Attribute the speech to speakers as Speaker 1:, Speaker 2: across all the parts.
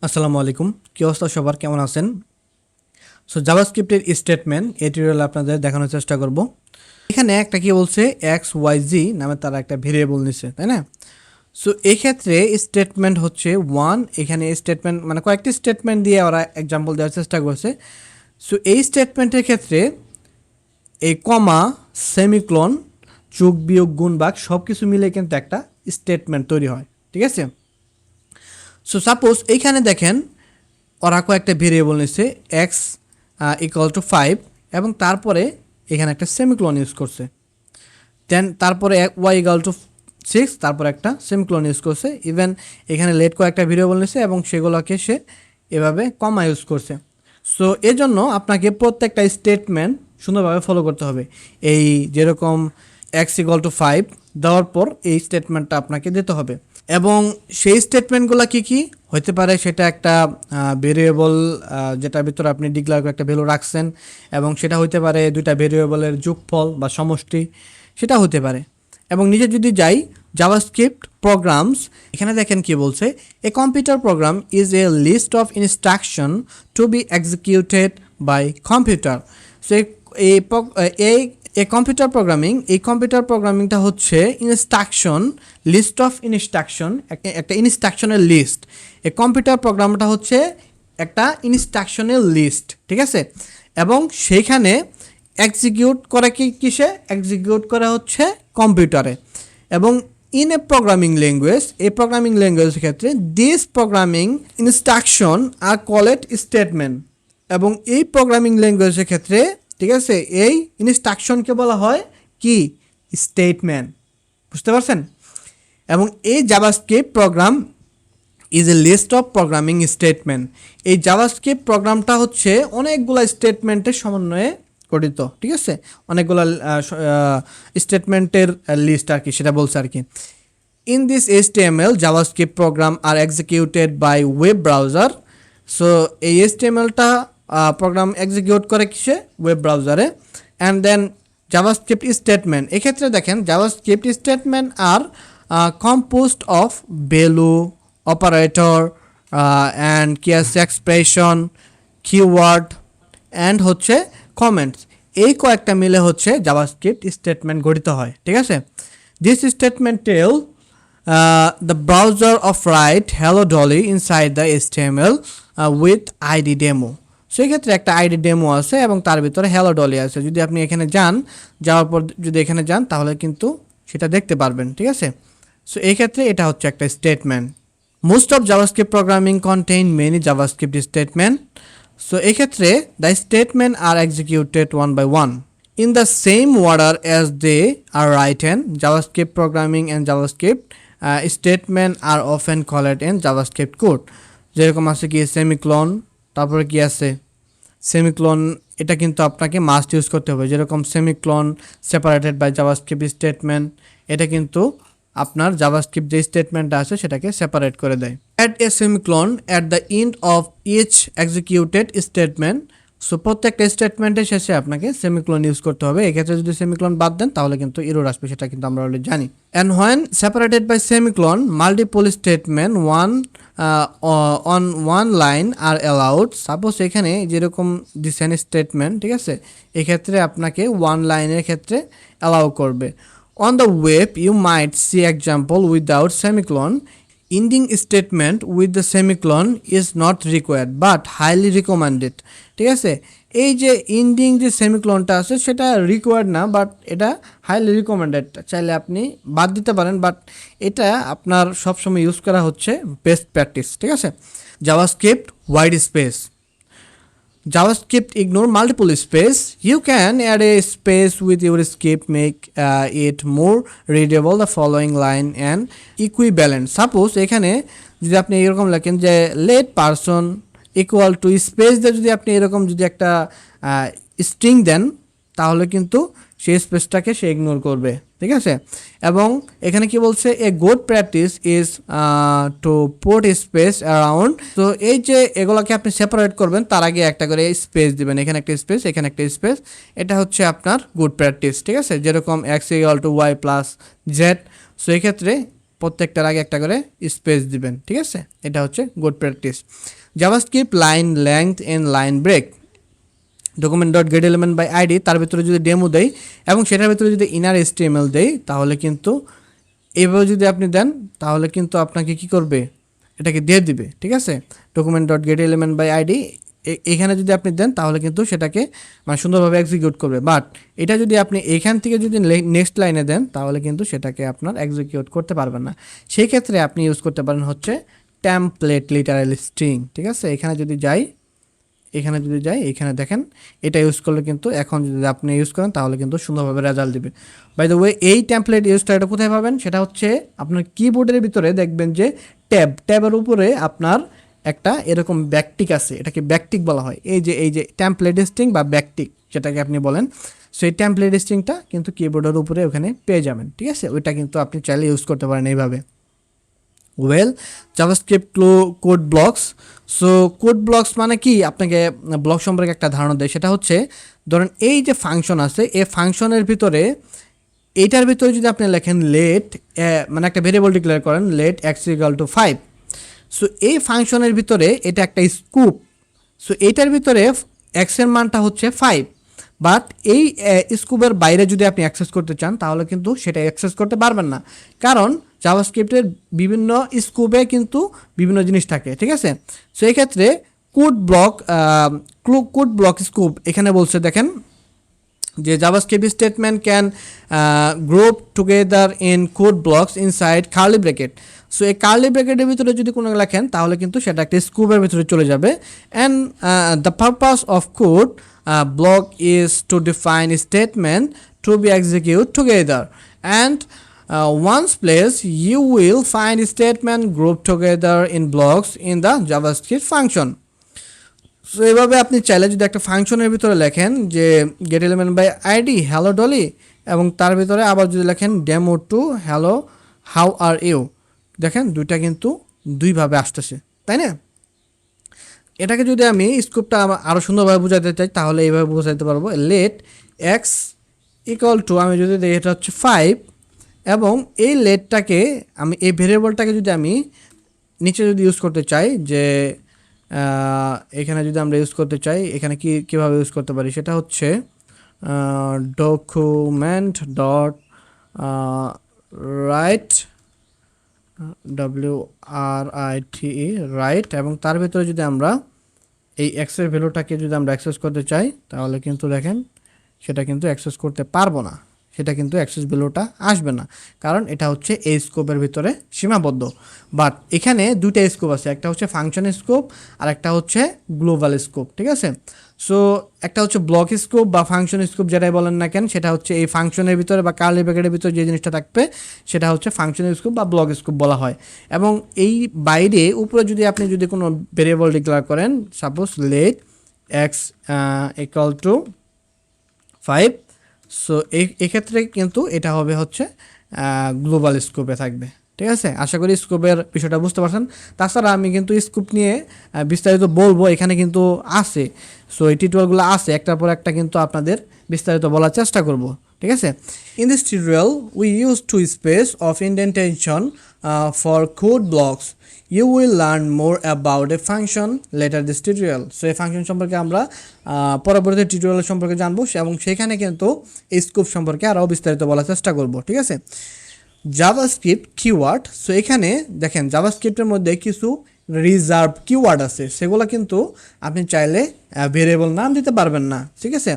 Speaker 1: আসসালামু আলাইকুম, কি অবস্থা সবার, কেমন আছেন? সো জাভাস্ক্রিপ্টের স্টেটমেন্ট এই টিউটোরিয়ালে আপনাদের দেখানোর চেষ্টা করব। এখানে একটা কি বলছে XYZ নামে তারা একটা ভেরিয়েবল নিছে, তাই না? সো এই ক্ষেত্রে স্টেটমেন্ট হচ্ছে ওয়ান। এখানে স্টেটমেন্ট মানে কয়েকটি স্টেটমেন্ট দিয়ে ওরা এক্সাম্পল দেওয়ার চেষ্টা করছে। সো এই স্টেটমেন্টের ক্ষেত্রে এই কমা, সেমিক্লোন, যোগ বিয়োগ গুণ ভাগ সব কিছু মিলে কিন্তু একটা স্টেটমেন্ট তৈরি হয়, ঠিক আছে? সো সাপোজ এইখানে দেখেন ওরা কয়েকটা ভেরিয়েবল নিচ্ছে x ইকুয়াল টু 5 এবং তারপরে এখানে একটা সেমিক্লোন ইউজ করছে। দেন তারপরে y ইকুয়াল টু 6, তারপরে একটা সেমিক্লোন ইউজ করছে। ইভেন এখানে লেট কয়েকটা ভেরিয়েবল নিচ্ছে এবং সেগুলোকে সে এভাবে কমা ইউজ করছে। সো এজন্য আপনাকে প্রত্যেকটা স্টেটমেন্ট সুন্দরভাবে ফলো করতে হবে। এই যেরকম x ইকুয়াল টু 5 দেওয়ার পর এই স্টেটমেন্টটা আপনাকে দিতে হবে এবং সেই স্টেটমেন্টগুলো কি কি হতে পারে সেটা একটা ভেরিয়েবল যেটার ভিতরে আপনি ডিক্লেয়ার করে একটা ভ্যালু রাখছেন এবং সেটা হতে পারে দুইটা ভেরিয়েবলের যোগফল বা সমষ্টি, সেটা হতে পারে। এবং নিচে যদি যাই জাভাস্ক্রিপ্ট প্রোগ্রামস, এখানে দেখেন কি বলছে, a computer program is a list of instruction to be executed by computer. So এই কম্পিউটার প্রোগ্রামিংটা হচ্ছে ইনস্ট্রাকশন, লিস্ট অফ ইনস্ট্রাকশন, একটা ইনস্ট্রাকশনের লিস্ট। এই কম্পিউটার প্রোগ্রামটা হচ্ছে একটা ইনস্ট্রাকশনের লিস্ট, ঠিক আছে? এবং সেইখানে এক্সিকিউট করে কিসে এক্সিকিউট করা হচ্ছে কম্পিউটারে। এবং ইন এ প্রোগ্রামিং ল্যাঙ্গুয়েজ, এই প্রোগ্রামিং ল্যাঙ্গুয়েজের ক্ষেত্রে this programming instruction are called statement. এবং এই প্রোগ্রামিং ল্যাঙ্গুয়েজের ক্ষেত্রে, ঠিক আছে, এই ইনস্ট্রাকশনকে বলা হয় কি স্টেটমেন্ট, বুঝতে পারছেন? এবং এই JavaScript program is a list of programming statement. এই জাভাস্ক্রিপ্ট প্রোগ্রামটা হচ্ছে অনেকগুলো স্টেটমেন্টের সমন্বয়ে গঠিত, ঠিক আছে? অনেকগুলো স্টেটমেন্টের লিস্ট আর কি, সেটা বলছে আর কি। In this HTML JavaScript program are executed by web browser. So এই HTMLটা প্রোগ্রাম এক্সিকিউট করে কিসে, ওয়েব ব্রাউজারে। অ্যান্ড দেন জাভাস্ক্রিপ্ট স্টেটমেন্ট, এক্ষেত্রে দেখেন JavaScript statement are composed of value, operator and কি আছে এক্সপ্রেশন, কিওয়ার্ড অ্যান্ড হচ্ছে কমেন্টস। এই কয়েকটা মিলে হচ্ছে জাভাস্ক্রিপ্ট স্টেটমেন্ট গঠিত হয়, ঠিক আছে? This statement tell the browser of write hello dolly inside the HTML with id demo. সেই ক্ষেত্রে একটা আইডি ডেমো আছে এবং তার ভিতরে হ্যালো ডলি আছে। যদি আপনি এখানে যাওয়ার পর যদি এখানে যান তাহলে কিন্তু সেটা দেখতে পারবেন, ঠিক আছে? সো এই ক্ষেত্রে এটা হচ্ছে একটা statement. Most of JavaScript programming contain many JavaScript statement. So এই ক্ষেত্রে the statement are executed one by one in the same order as they are written. JavaScript programming and JavaScript statement are often called in JavaScript code. যেরকম আছে কি semicolon, তারপরে কি আছে semicolon, এটা কিন্তু আপনাকে মাস্ট ইউজ করতে হবে। যেরকম semicolon separated by JavaScript statement, এটা কিন্তু আপনার জাভাস্ক্রিপ্ট যে স্টেটমেন্টটা আছে সেটাকে সেপারেট করে দেয়। Add a semicolon at the end of each executed statement. So প্রত্যেকটা স্টেটমেন্টের শেষে আপনাকে সেমিক্লোন ইউজ করতে হবে। এক্ষেত্রে যদি সেমিক্লোন বাদ দেন তাহলে কিন্তু এরর আসবে, সেটা কিন্তু আমরা অলরেডি জানি। And when separated by semicolon multiple statement on one line are allowed. Suppose এখানে যেরকম দিচ্ছেন স্টেটমেন্ট, ঠিক আছে, এক্ষেত্রে আপনাকে ওয়ান লাইনের ক্ষেত্রে অ্যালাউ করবে। On the web you might see example without semicolon. Ending statement with the semicolon is not required but highly recommended. ঠিক আছে, এই যে এন্ডিং যে সেমিকলনটা আছে সেটা রিকোয়ার্ড না, বাট এটা হাইলি রিকমেন্ডেড। চাইলে আপনি বাদ দিতে পারেন, বাট এটা আপনার সবসময় ইউজ করা হচ্ছে বেস্ট প্র্যাকটিস, ঠিক আছে? JavaScript wide space. JavaScript ignore multiple space. You can add a space with your script, make it more readable. The following line and equivalent. Suppose এখানে যদি আপনি এরকম লেখেন যে let person equal to space দিয়ে যদি আপনি এরকম যদি একটা স্ট্রিং দেন তাহলে কিন্তু সেই স্পেসটাকে সে ইগনোর করবে, ঠিক আছে? এবং এখানে কি বলছে, a good practice is to put space around. তো এই যে এগুলোকে আপনি সেপারেট করবেন তার আগে একটা করে স্পেস দিবেন, এখানে একটা স্পেস, এখানে একটা স্পেস। এটা হচ্ছে আপনার গুড প্র্যাকটিস, ঠিক আছে? যেরকম x = y + z। সো এই ক্ষেত্রে প্রত্যেকটার আগে একটা করে স্পেস দিবেন, ঠিক আছে? এটা হচ্ছে good practice. JavaScript line length and line break, document dot get element by ID, তার ভিতরে যদি ডেমো দেই এবং সেটার ভিতরে যদি ইনার HTML দেই, তাহলে কিন্তু এভাবে যদি আপনি দেন তাহলে কিন্তু আপনাকে কি করবে, এটাকে দিয়ে দিবে, ঠিক আছে? Document dot get element by ID এখানে যদি আপনি দেন তাহলে কিন্তু সেটাকে মানে সুন্দরভাবে এক্সিকিউট করবে। বাট এটা যদি আপনি এখান থেকে যদি নেক্সট লাইনে দেন তাহলে কিন্তু সেটাকে আপনার এক্সিকিউট করতে পারবেন না। সেই ক্ষেত্রে আপনি ইউজ করতে পারেন হচ্ছে টেমপ্লেট লিটারাল স্ট্রিং, ঠিক আছে? এখানে যদি যাই এখানে দেখেন এটা ইউজ করলে কিন্তু এখন যদি আপনি ইউজ করেন তাহলে কিন্তু সুন্দরভাবে রেজাল্ট দিবে। বাই দ্য ওয়ে এই টেমপ্লেট ইউজটা এটা কোথায় পাবেন, সেটা হচ্ছে আপনার কিবোর্ডের ভিতরে দেখবেন যে ট্যাবের উপরে আপনার একটা এরকম ব্যাকটিক আছে, এটাকে ব্যাকটিক বলা হয়। এই যে টেমপ্লেট স্ট্রিং বা ব্যাকটিক যেটাকে আপনি বলেন, সো এই টেমপ্লেট স্ট্রিংটা কিন্তু কিবোর্ডের উপরে ওখানে পেয়ে যাবেন, ঠিক আছে? ওইটা কিন্তু আপনি চাইলে ইউজ করতে পারেন এইভাবে। Well, JavaScript code blocks. So code blocks মানে কি, আপনাকে ব্লক সম্পর্কে একটা ধারণা দেয়। সেটা হচ্ছে ধরেন এই যে ফাংশন আছে, এই ফাংশনের ভিতরে এইটার ভিতরে যদি আপনি লেখেন লেট, মানে একটা ভেরিয়েবল ডিক্লেয়ার করেন let X equal to 5, so এই ফাংশনের ভিতরে এটা একটা স্কুপ। সো এইটার ভিতরে এক্সের মানটা হচ্ছে 5, বাট এই স্কুপের বাইরে যদি আপনি অ্যাক্সেস করতে চান তাহলে কিন্তু সেটা অ্যাক্সেস করতে পারবেন না, কারণ জাভাস্ক্রিপ্টের বিভিন্ন স্কুপে কিন্তু বিভিন্ন জিনিস থাকে, ঠিক আছে? সো এই ক্ষেত্রে কোড ব্লক স্কুপ এখানে বলছে দেখেন যে JavaScript statement can group together in code blocks inside curly bracket. So এই কার্লি ব্র্যাকেটের ভিতরে যদি কোনো লেখেন তাহলে কিন্তু সেটা একটা স্কুপের ভিতরে চলে যাবে। And the purpose of code block is to define statement to be execute together, and once place you will find statement grouped together in blocks in the JavaScript function. So এভাবে আপনি চাইলে যদি একটা ফাংশনের ভিতরে লেখেন যে get element by ID hello Dolly, এবং তার ভিতরে আবার যদি লেখেন demo to hello how are you, দেখেন দুইটা কিন্তু দুইভাবে আসতেছে, তাই না? এটাকে যদি আমি স্কোপটা আরও সুন্দরভাবে বোঝাতে চাই তাহলে এইভাবে বোঝাতে পারবো লেট এক্স ইকুয়াল টু, আমি যদি দেখি এটা হচ্ছে 5, এবং এই লেটটাকে আমি এই ভেরিয়েবলটাকে যদি আমি নিচে যদি ইউজ করতে চাই যে এখানে যদি আমরা ইউজ করতে চাই, এখানে কীভাবে ইউজ করতে পারি সেটা হচ্ছে document dot right WRITE right, এবং তার ভিতরে যদি আমরা এই এক্সের ভ্যালুটাকে যদি আমরা অ্যাক্সেস করতে চাই তাহলে কিন্তু দেখেন সেটা কিন্তু অ্যাক্সেস করতে পারবো না, সেটা কিন্তু অ্যাক্সেস ভ্যালুটা আসবে না, কারণ এটা হচ্ছে এই স্কোপের ভিতরে সীমাবদ্ধ। বাট এখানে দুইটা স্কোপ আছে, একটা হচ্ছে ফাংশন স্কোপ আর একটা হচ্ছে গ্লোবাল স্কোপ, ঠিক আছে? সো একটা হচ্ছে ব্লক স্কোপ বা ফাংশন স্কোপ যেটাই বলেন না কেন, সেটা হচ্ছে এই ফাংশনের ভিতরে বা কার্লি ব্র্যাকেটের ভিতরে যে জিনিসটা থাকবে সেটা হচ্ছে ফাংশন স্কোপ বা ব্লক স্কোপ বলা হয়। এবং এই বাইরে উপরে যদি আপনি যদি কোনো ভেরিয়েবল ডিক্লেয়ার করেন, suppose let X equal to 5, so এক্ষেত্রে কিন্তু এটা হবে হচ্ছে গ্লোবাল স্কোপে থাকবে, ঠিক আছে? আশা করি স্কোপের বিষয়টা বুঝতে পারছেন। তাছাড়া আমি কিন্তু স্কোপ নিয়ে বিস্তারিত বলবো, এখানে কিন্তু আছে, সো এই টিউটোরিয়ালগুলো আছে, একটার পর একটা কিন্তু আপনাদের বিস্তারিত বলার চেষ্টা করব, ঠিক আছে? In this tutorial we use to space of indentation for code blocks. You will learn more about a function later this tutorial. So এই ফাংশন সম্পর্কে আমরা পরবর্তী টিউটোরিয়াল সম্পর্কে জানবো, এবং সেখানে কিন্তু এই স্কোপ সম্পর্কে আরও বিস্তারিত বলার চেষ্টা করব, ঠিক আছে? JavaScript keyword. সো এখানে দেখেন জাভাস্ক্রিপ্টের মধ্যে কিছু রিজার্ভ কিওয়ার্ড আছে, সেগুলো কিন্তু আপনি চাইলে ভেরিয়েবল নাম দিতে পারবেন না, ঠিক আছে?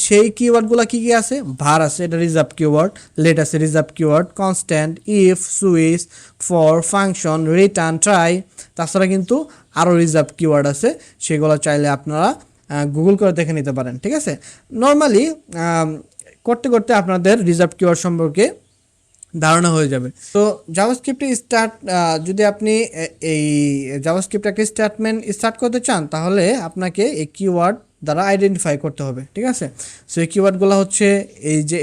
Speaker 1: সেই কিওয়ার্ডগুলো কী কী আছে, ভার আছে, এটা রিজার্ভ কিওয়ার্ড, লেট আছে reserve keyword, constant, if, switch, for, function, return, try, তাছাড়া কিন্তু আরও রিজার্ভ কিওয়ার্ড আছে, সেগুলো চাইলে আপনারা গুগল করে দেখে নিতে পারেন, ঠিক আছে? নর্মালি করতে করতে আপনাদের রিজার্ভ কিওয়ার্ড সম্পর্কে ধারণা হয়ে যাবে। তো জাভাস্ক্রিপ্টে যদি আপনি এই জাভাস্ক্রিপ্টে একটা স্টেটমেন্ট স্টার্ট করতে চান তাহলে আপনাকে এই কিওয়ার্ড দ্বারা আইডেন্টিফাই করতে হবে, ঠিক আছে? সো এই কিওয়ার্ডগুলো হচ্ছে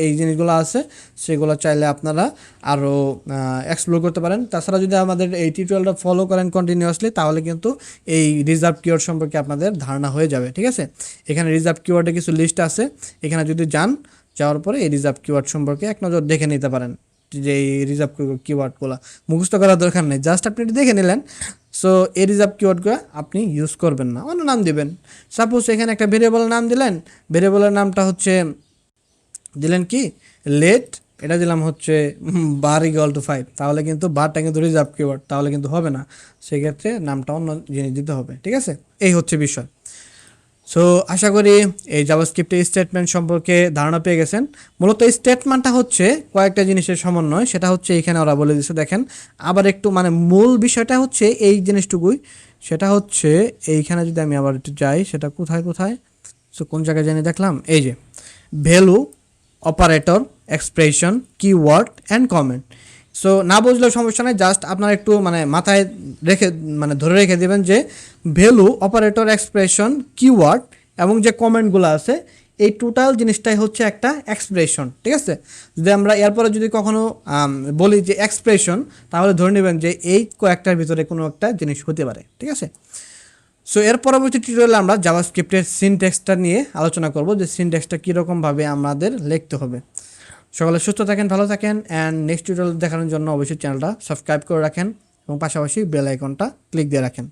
Speaker 1: এই জিনিসগুলো আছে, সেগুলো চাইলে আপনারা আরও এক্সপ্লোর করতে পারেন। তাছাড়া যদি আমাদের এই টিউটোরিয়ালটা ফলো করেন কন্টিনিউয়াসলি তাহলে কিন্তু এই রিজার্ভ কিওয়ার্ড সম্পর্কে আপনাদের ধারণা হয়ে যাবে, ঠিক আছে? এখানে রিজার্ভ কিওয়ার্ডে কিছু লিস্ট আছে, এখানে যদি যাওয়ার পরে এই রিজার্ভ কিওয়ার্ড সম্পর্কে এক নজর দেখে নিতে পারেন। যে রিজার্ভ কিওয়ার্ডগুলো মুখস্থ করার দরকার নেই, জাস্ট আপনি এটা দেখে নিলেন। সো এই রিজার্ভ কিওয়ার্ডগুলো আপনি ইউজ করবেন না, অন্য নাম দিবেন। সাপোজ এখানে একটা ভেরিয়েবলের নাম দিলেন, ভেরিয়েবলের নামটা হচ্ছে দিলেন কি লেট, এটা দিলাম হচ্ছে বার ইকুয়াল টু 5, তাহলে কিন্তু বারটা কিন্তু রিজার্ভ কিওয়ার্ড, তাহলে কিন্তু হবে না, সেক্ষেত্রে নামটা অন্য জিনিস দিতে হবে। ঠিক আছে, এই হচ্ছে বিষয়। সো আশা করি এই জাভাস্ক্রিপ্টের স্টেটমেন্ট সম্পর্কে ধারণা পেয়ে গেছেন। মূলত এই স্টেটমেন্টটা হচ্ছে কয়েকটা জিনিসের সমন্বয়, সেটা হচ্ছে এখানে ওরা বলে দিচ্ছে দেখেন। আবার একটু মানে মূল বিষয়টা হচ্ছে এই জিনিসটুকুই, সেটা হচ্ছে এইখানে যদি আমি আবার একটু যাই, সেটা কোথায় সো কোন জায়গায় জানি দেখলাম, এই যে value, operator, expression, keyword and comment. So না বুঝলেও সমস্যা নেই, জাস্ট আপনারা একটু মানে মাথায় রেখে মানে ধরে রেখে দেবেন যে ভ্যালু, অপারেটর, এক্সপ্রেশন, কিওয়ার্ড এবং যে কমেন্টগুলো আছে, এই টোটাল জিনিসটাই হচ্ছে একটা এক্সপ্রেশন। ঠিক আছে, যদি আমরা এরপরে যদি কখনো বলি যে এক্সপ্রেশন, তাহলে ধরে নেবেন যে এই কয়েকটার ভিতরে কোনো একটা জিনিস হতে পারে। ঠিক আছে, সো এর পরবর্তী টিউটোরিয়ালে আমরা জাভাস্ক্রিপ্টের সিনট্যাক্সটা নিয়ে আলোচনা করব, যে সিনট্যাক্সটা কীরকমভাবে আমাদের লিখতে হবে। সকলে সুস্থ থাকেন, ভালো থাকেন, অ্যান্ড নেক্সট টিউটোরিয়াল দেখানোর জন্য অবশ্যই চ্যানেলটা সাবস্ক্রাইব করে রাখেন এবং পাশাপাশি বেল আইকনটা ক্লিক দিয়ে রাখেন।